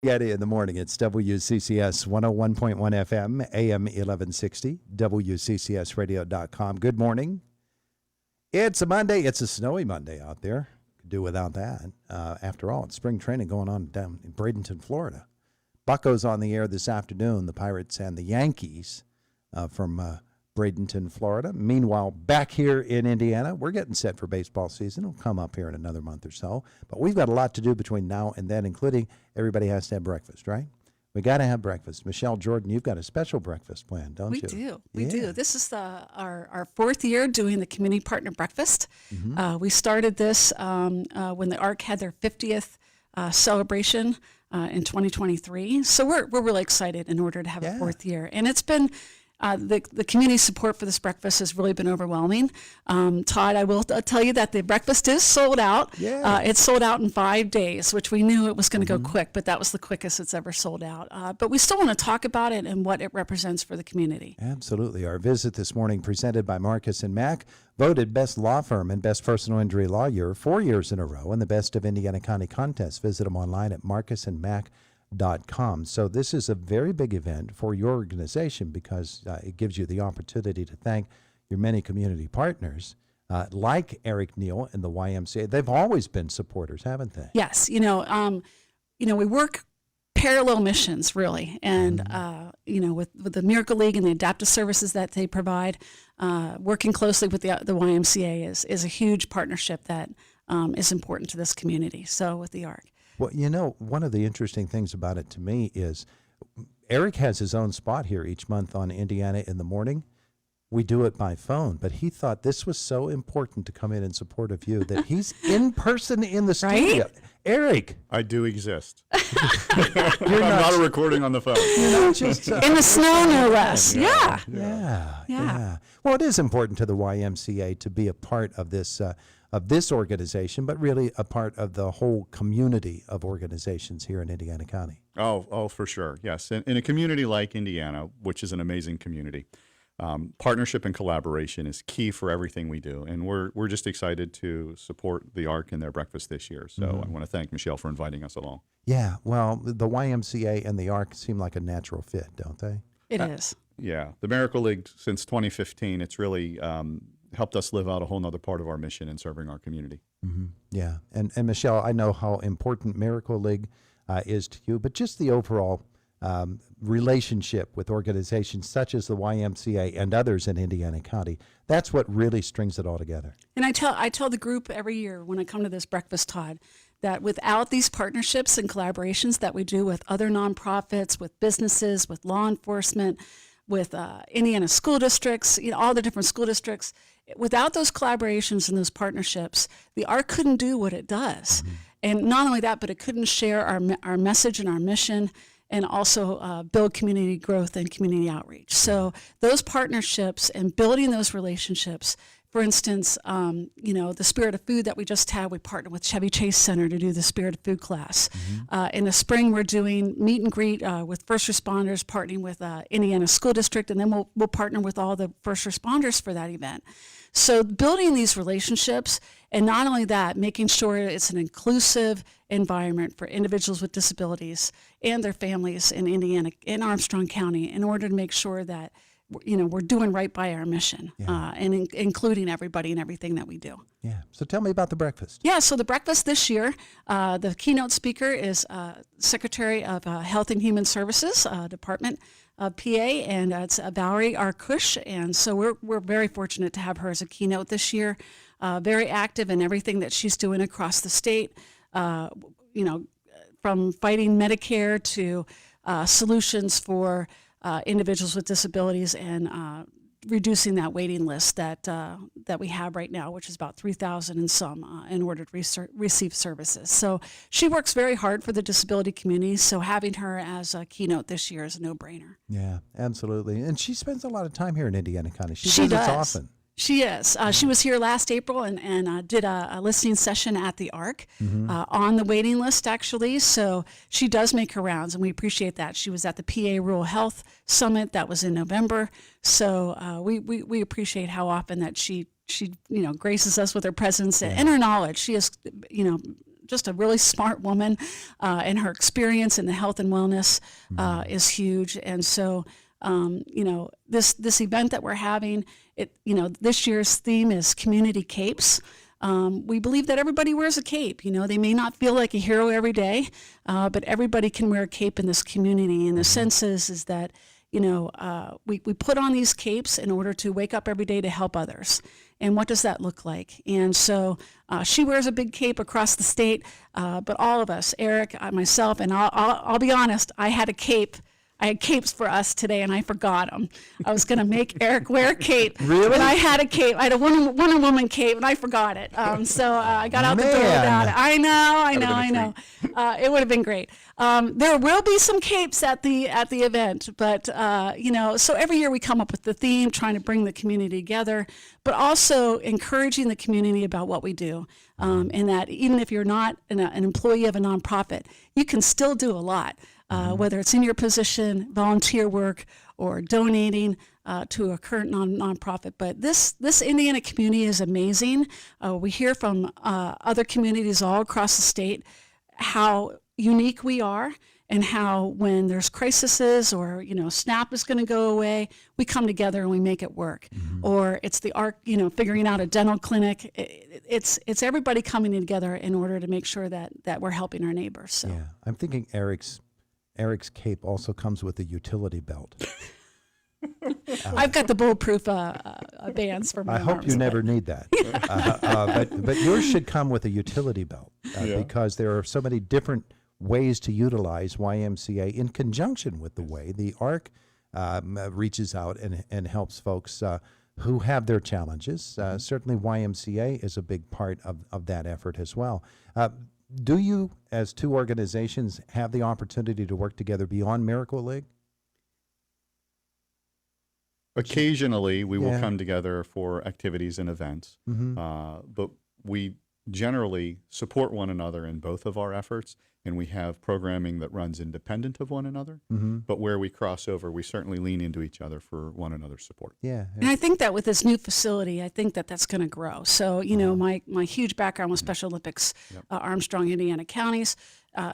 Get it in the morning. It's WCCS 101.1 FM, AM 1160, WCCSradio.com. Good morning. It's a Monday. It's a snowy Monday out there. Could do without that. After all, it's spring training going on down in Bradenton, Florida. Bucco's on the air this afternoon, the Pirates and the Yankees from Bradenton, Florida. Meanwhile, back here in Indiana, we're getting set for baseball season. It'll come up here in another month or so. But we've got a lot to do between now and then, including everybody has to have breakfast, right? We got to have breakfast. Michelle Jordan, you've got a special breakfast plan, don't you? We do. This is our fourth year doing the Community Partner Breakfast. Mm-hmm. We started this when the ARC had their 50th celebration in 2023. So we're really excited in order to have a fourth year. And it's been the community support for this breakfast has really been overwhelming. Todd, I will tell you that the breakfast is sold out. Yeah. It's sold out in 5 days, which we knew it was going to go quick, but that was the quickest it's ever sold out. But we still want to talk about it and what it represents for the community. Absolutely. Our visit this morning presented by Marcus & Mack, voted best law firm and best personal injury lawyer 4 years in a row in the Best of Indiana County contest. Visit them online at marcusandmack.com. So this is a very big event for your organization because it gives you the opportunity to thank your many community partners like Eric Neal and the YMCA. They've always been supporters, haven't they? Yes. We work parallel missions really, and with the Miracle League and the adaptive services that they provide, working closely with the YMCA is a huge partnership that is important to this community. So with the ARC. Well, one of the interesting things about it to me is Eric has his own spot here each month on Indiana in the Morning. We do it by phone, but he thought this was so important to come in and support of you that he's in person in the studio. Right? Eric. I do exist. I'm not a recording on the phone. You're not just In the snow, no less. Yeah. Yeah. Well, it is important to the YMCA to be a part of this organization, but really a part of the whole community of organizations here in Indiana County. Oh, for sure. Yes. In a community like Indiana, which is an amazing community, partnership and collaboration is key for everything we do. And we're just excited to support the ARC in their breakfast this year. So I want to thank Michelle for inviting us along. Yeah. Well, the YMCA and the ARC seem like a natural fit, don't they? It is. Yeah. The Miracle League, since 2015, it's really helped us live out a whole nother part of our mission in serving our community. Mm-hmm. Yeah. And Michelle, I know how important Miracle League is to you, but just the overall relationship with organizations such as the YMCA and others in Indiana County, that's what really strings it all together. And I tell the group every year when I come to this breakfast, Todd, that without these partnerships and collaborations that we do with other nonprofits, with businesses, with law enforcement, with Indiana school districts, all the different school districts, without those collaborations and those partnerships, the ARC couldn't do what it does. Mm-hmm. And not only that, but it couldn't share our message and our mission, and also build community growth and community outreach. So those partnerships and building those relationships, for instance, the Spirit of Food that we just had, we partnered with Chevy Chase Center to do the Spirit of Food class. Mm-hmm. In the spring, we're doing meet and greet with first responders, partnering with Indiana School District, and then we'll partner with all the first responders for that event. So building these relationships, and not only that, making sure it's an inclusive environment for individuals with disabilities and their families in Indiana, in Armstrong County, in order to make sure that we're doing right by our mission, and including everybody in everything that we do. Yeah. So tell me about the breakfast. Yeah. So the breakfast this year, the keynote speaker is Secretary of Health and Human Services Department of PA, and it's Valerie Arkush. And so we're very fortunate to have her as a keynote this year. Very active in everything that she's doing across the state. From fighting Medicare to solutions for individuals with disabilities and reducing that waiting list that we have right now, which is about 3,000 and some, in order to receive services. So she works very hard for the disability community, so having her as a keynote this year is a no-brainer. Yeah, absolutely. And she spends a lot of time here in Indiana County. She visits does. often. She is. She was here last April and did a listening session at the ARC on the waiting list, actually. So she does make her rounds, and we appreciate that. She was at the PA Rural Health Summit that was in November. So we appreciate how often that she graces us with her presence and her knowledge. She is, just a really smart woman, and her experience in the health and wellness is huge. And so, this event that we're having, this year's theme is Community Capes. We believe that everybody wears a cape. They may not feel like a hero every day, but everybody can wear a cape in this community. And the sense is that, we put on these capes in order to wake up every day to help others. And what does that look like? And so she wears a big cape across the state, but all of us, Eric, myself, and I'll be honest, I had a cape. I had capes for us today, and I forgot them. I was going to make Eric wear a cape. Really? But I had a cape. I had a Wonder Woman cape, and I forgot it. So I got out the door without it. I know. It would have been great. There will be some capes at the event, but so every year we come up with the theme, trying to bring the community together, but also encouraging the community about what we do, and that even if you're not an employee of a nonprofit, you can still do a lot. Whether it's in your position, volunteer work, or donating to a current nonprofit. But this Indiana community is amazing. We hear from other communities all across the state how unique we are, and how when there's crises or SNAP is going to go away, we come together and we make it work. Or it's the ARC, figuring out a dental clinic. It's everybody coming together in order to make sure that we're helping our neighbors. So. Yeah, I'm thinking Eric's cape also comes with a utility belt. I've got the bulletproof bands for my I hope arms, you never need that. But yours should come with a utility belt because there are so many different ways to utilize YMCA in conjunction with the way the ARC reaches out and helps folks who have their challenges. Certainly YMCA is a big part of that effort as well. Do you, as two organizations, have the opportunity to work together beyond Miracle League? Occasionally, we will come together for activities and events, but we generally support one another in both of our efforts, and we have programming that runs independent of one another. But where we cross over, we certainly lean into each other for one another's support. Yeah. And I think that with this new facility, I think that's going to grow. So, my huge background with Special Olympics, Armstrong, Indiana counties,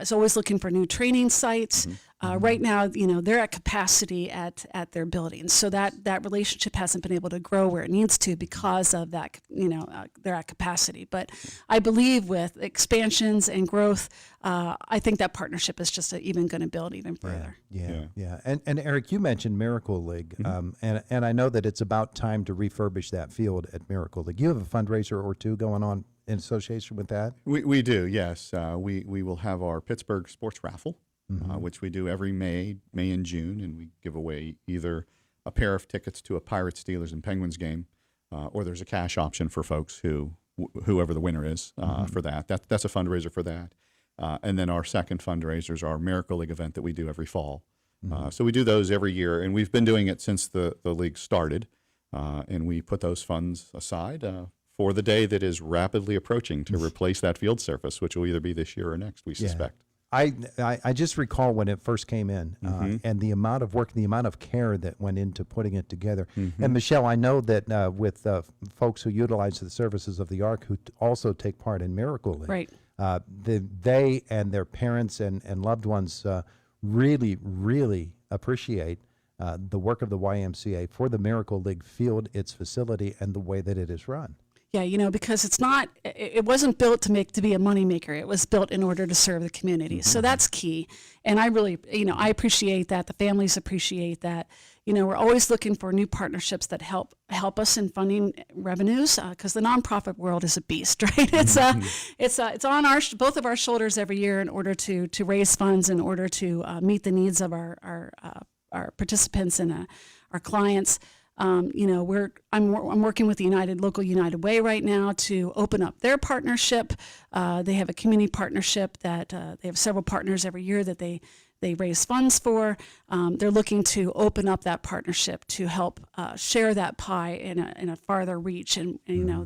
is always looking for new training sites. Right now, they're at capacity at their buildings. So that relationship hasn't been able to grow where it needs to because of that, they're at capacity. But I believe with expansions and growth, I think that partnership is just even going to build even further. Yeah. And Eric, you mentioned Miracle League, and I know that it's about time to refurbish that field at Miracle League. You have a fundraiser or two going on in association with that? We do, yes. We will have our Pittsburgh Sports Raffle, which we do every May and June, and we give away either a pair of tickets to a Pirates, Steelers, and Penguins game, or there's a cash option for folks whoever the winner is for that. That's a fundraiser for that. And then our second fundraiser is our Miracle League event that we do every fall. So we do those every year, and we've been doing it since the league started, and we put those funds aside for the day that is rapidly approaching to replace that field surface, which will either be this year or next, we suspect. I just recall when it first came in and the amount of work, the amount of care that went into putting it together. And Michelle, I know that with folks who utilize the services of the ARC who also take part in Miracle League, Right. They and their parents and loved ones really, really appreciate the work of the YMCA for the Miracle League field, its facility, and the way that it is run. Yeah, because it wasn't built to be a moneymaker. It was built in order to serve the community. So that's key. And I really, I appreciate that. The families appreciate that. We're always looking for new partnerships that help us in funding revenues because the nonprofit world is a beast, right? It's on both of our shoulders every year in order to raise funds in order to meet the needs of our participants and our clients. I'm working with the local United Way right now to open up their partnership. They have a community partnership that they have several partners every year that they raise funds for. They're looking to open up that partnership to help share that pie in a farther reach. And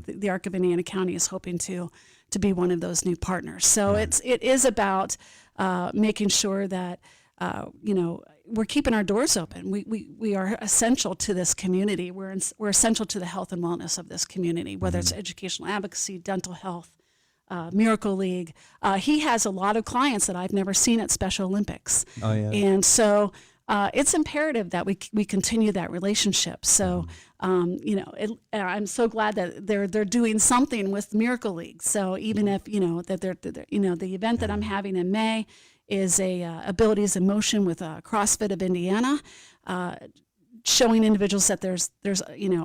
the ARC of Indiana County is hoping to be one of those new partners. So it is about making sure that we're keeping our doors open. We are essential to this community. We're essential to the health and wellness of this community, whether it's educational advocacy, dental health, Miracle League. He has a lot of clients that I've never seen at Special Olympics. Oh, yeah. And so it's imperative that we continue that relationship. So, I'm so glad that they're doing something with Miracle League. So even if, that they're the event that I'm having in May is a Abilities in Motion with CrossFit of Indiana, showing individuals that there's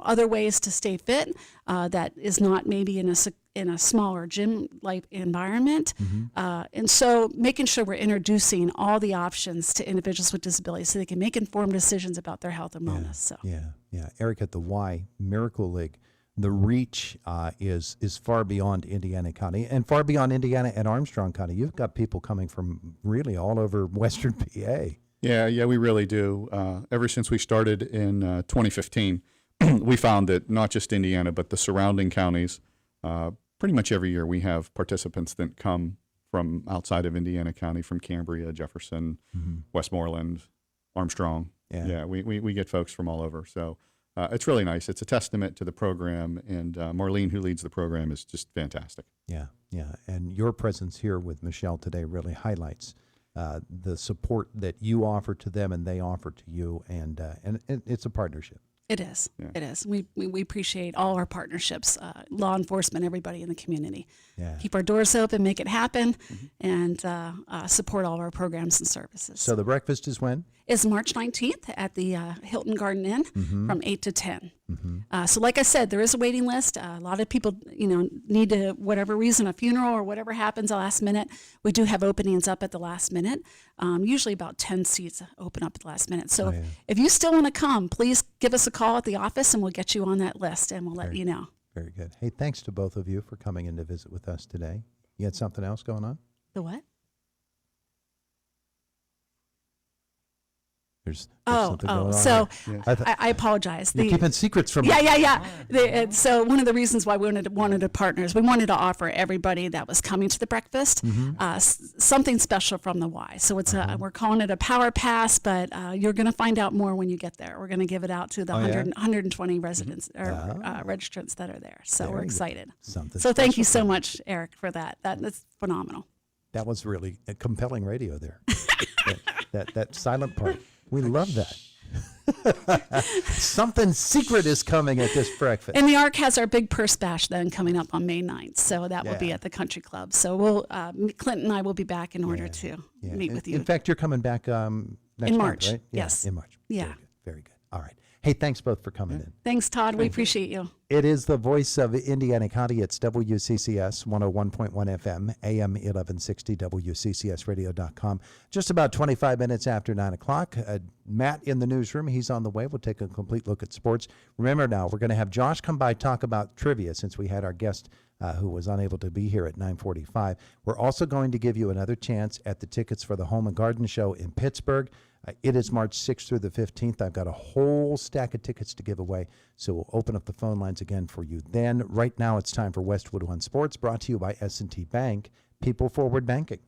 other ways to stay fit that is not maybe in a smaller gym like environment, and so making sure we're introducing all the options to individuals with disabilities so they can make informed decisions about their health and wellness. So Yeah. Eric, at the Y Miracle League, the reach is far beyond Indiana County and far beyond Indiana and Armstrong County. You've got people coming from really all over Western PA. Yeah, we really do. Ever since we started in 2015, we found that not just Indiana, but the surrounding counties, pretty much every year we have participants that come from outside of Indiana County, from Cambria, Jefferson, Westmoreland, Armstrong. Yeah, we get folks from all over. So it's really nice. It's a testament to the program, and Marlene, who leads the program, is just fantastic. Yeah. And your presence here with Michelle today really highlights the support that you offer to them and they offer to you, and it's a partnership. it is. Yeah. It is. We appreciate all our partnerships, law enforcement, everybody in the community. Yeah. Keep our doors open, make it happen, and support all of our programs and services. So the breakfast is when? Is March 19th at the Hilton Garden Inn from 8 to 10. So like I said, there is a waiting list. A lot of people, need to, whatever reason, a funeral or whatever happens at the last minute. We do have openings up at the last minute. Usually about 10 seats open up at the last minute. So if you still want to come, please give us a call at the office and we'll get you on that list and we'll let you know. Very good. Hey, thanks to both of you for coming in to visit with us today. You had something else going on? The what? There's something going on. So there. I apologize. You're keeping secrets from me. Yeah. So one of the reasons why we wanted to partner is we wanted to offer everybody that was coming to the breakfast something special from the Y. So it's we're calling it a power pass, but you're going to find out more when you get there. We're going to give it out to the 120 residents or registrants that are there. So we're excited. So thank you so much, Eric, for that. That's phenomenal. That was really a compelling radio there. that silent part. We love that. Something secret is coming at this breakfast. And the ARC has our big purse bash then coming up on May 9th. So that will be at the Country Club. So we'll Clint and I will be back in order to meet with you. In fact, you're coming back next in month, March. right? Yes. In March. Yeah. Very good. All right. Hey, thanks both for coming in. Thanks, Todd. We appreciate you. It is the voice of Indiana County. It's WCCS 101.1 FM, AM 1160, WCCSradio.com. Just about 25 minutes after 9 o'clock. Matt in the newsroom. He's on the way. We'll take a complete look at sports. Remember now, we're going to have Josh come by talk about trivia since we had our guest who was unable to be here at 9:45. We're also going to give you another chance at the tickets for the Home and Garden Show in Pittsburgh. It is March 6th through the 15th. I've got a whole stack of tickets to give away, so we'll open up the phone lines again for you then. Right now, it's time for Westwood One Sports, brought to you by S&T Bank, People Forward Banking.